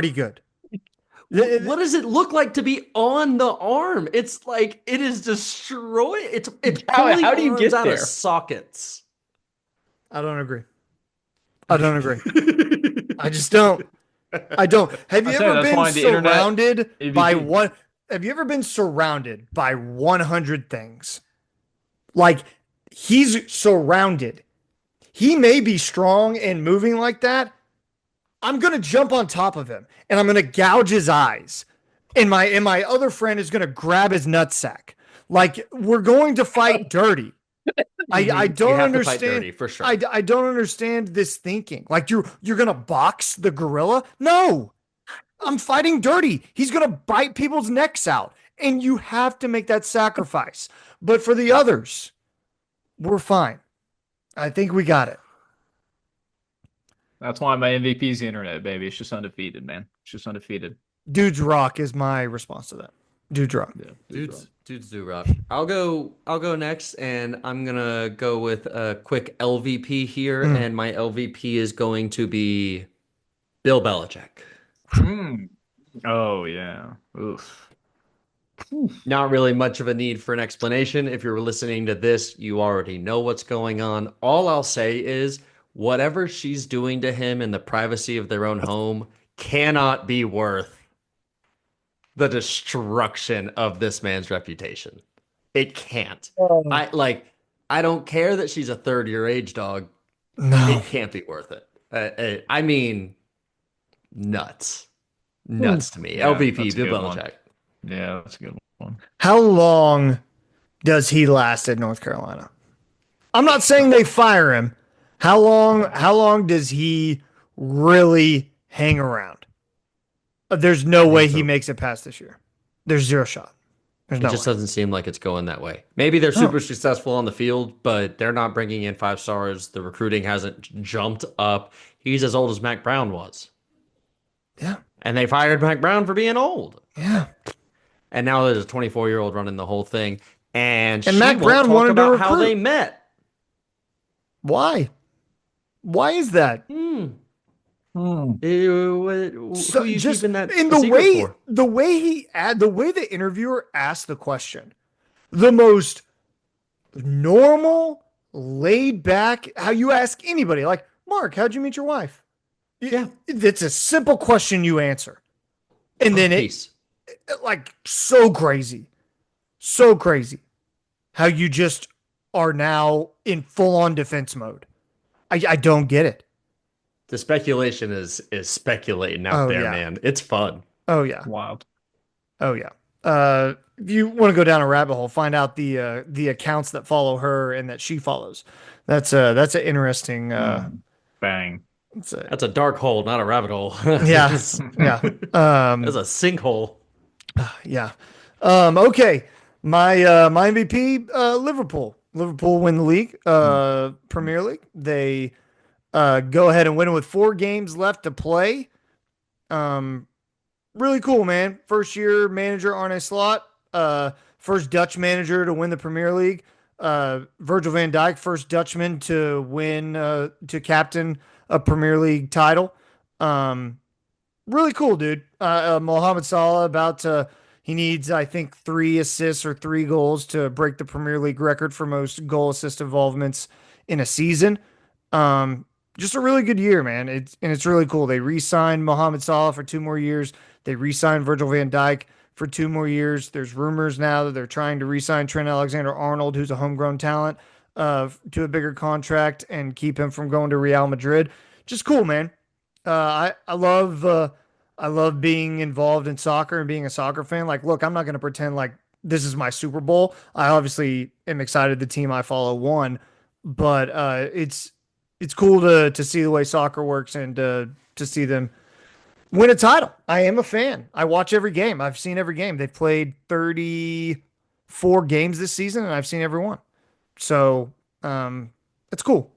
does it look like to be on the arm? It's like it is destroyed. It's how do you get out there? of sockets. I don't agree. I just don't. I don't. Have I you tell you, ever that's been why the internet surrounded by MVP. one? Have you ever been surrounded by 100 things? Like he's surrounded. He may be strong and moving like that. I'm gonna jump on top of him and I'm gonna gouge his eyes. And my other friend is gonna grab his nutsack. Like we're going to fight dirty. I You don't have to fight understand. dirty for sure. I don't understand this thinking. Like you're gonna box the gorilla? No, I'm fighting dirty. He's gonna bite people's necks out, and you have to make that sacrifice. But for the others, we're fine. I think we got it. That's why my MVP is the internet, baby. It's just undefeated, man. It's just undefeated. Dude's rock is my response to that. Dude's rock. Yeah, Dudes do rock. I'll go next, and I'm gonna go with a quick LVP here, and my LVP is going to be Bill Belichick. Oh yeah. Oof. Not really much of a need for an explanation. If you're listening to this, you already know what's going on. All I'll say is whatever she's doing to him in the privacy of their own home cannot be worth the destruction of this man's reputation. It can't. I don't care that she's a third-year age dog. No. It can't be worth it. I mean, nuts to me. Yeah, LVP, that's a Bill good one. Belichick. Yeah, that's a good one. How long does he last at North Carolina? I'm not saying they fire him. How long does he really hang around? There's no way he makes it past this year. There's zero shot. There's It no just way. doesn't seem like it's going that way. Maybe they're super successful on the field, but they're not bringing in 5 stars. The recruiting hasn't jumped up. He's as old as Mac Brown was. Yeah. And they fired Mac Brown for being old. Yeah. And now there's a 24-year-old running the whole thing. And she Mac won't Brown talk wanted to about how recruit. they met. Why? Why is that? Who So are you just keeping that in a the secret way for? the way the interviewer asked the question, the most normal, laid back, how you ask anybody, like, Mark, how'd you meet your wife? Yeah. It's a simple question you answer. And then Peace. like so crazy how you just are now in full on defense mode. I don't get it. The speculation is speculating out there, yeah. man. It's fun. Oh yeah. Wild. Oh yeah. If you want to go down a rabbit hole, find out the accounts that follow her and that she follows. That's an interesting. Bang. That's a dark hole, not a rabbit hole. Yeah. Yeah. That's a sinkhole. Yeah. Okay. My MVP, Liverpool. Liverpool win the league, Premier League. They go ahead and win it with 4 games left to play. Really cool, man. First year manager Arne Slot, first Dutch manager to win the Premier League. Virgil van Dijk, first Dutchman to win, to captain a Premier League title. Really cool, dude. Mohamed Salah he needs, I think, 3 assists or 3 goals to break the Premier League record for most goal assist involvements in a season. Just a really good year, man. It's really cool. They re-signed Mohamed Salah for 2 more years. They re-signed Virgil van Dijk for 2 more years. There's rumors now that they're trying to re-sign Trent Alexander-Arnold, who's a homegrown talent, to a bigger contract and keep him from going to Real Madrid. Just cool, man. I love being involved in soccer and being a soccer fan. Like, look, I'm not going to pretend like this is my Super Bowl. I obviously am excited the team I follow won, but it's cool to see the way soccer works and to see them win a title. I am a fan. I watch every game. I've seen every game. They've played 34 games this season, and I've seen every one. So it's cool.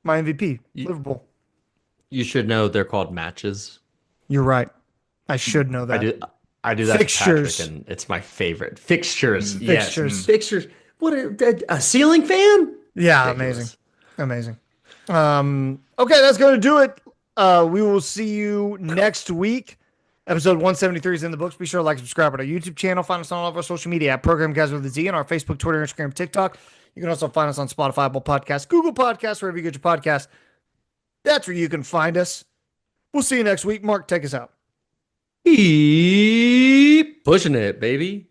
My MVP, Liverpool. You should know they're called matches. You're right. I should know that. I do that Fixtures. to Patrick, and it's my favorite. Fixtures. Fixtures. Yes. Fixtures. What a ceiling fan? Yeah, Ridiculous. amazing. Okay, that's going to do it. We will see you next week. Episode 173 is in the books. Be sure to like, subscribe on our YouTube channel. Find us on all of our social media at Program Guys with a Z on our Facebook, Twitter, Instagram, TikTok. You can also find us on Spotify, Apple Podcasts, Google Podcasts, wherever you get your podcasts. That's where you can find us. We'll see you next week. Mark, take us out. Keep pushing it, baby.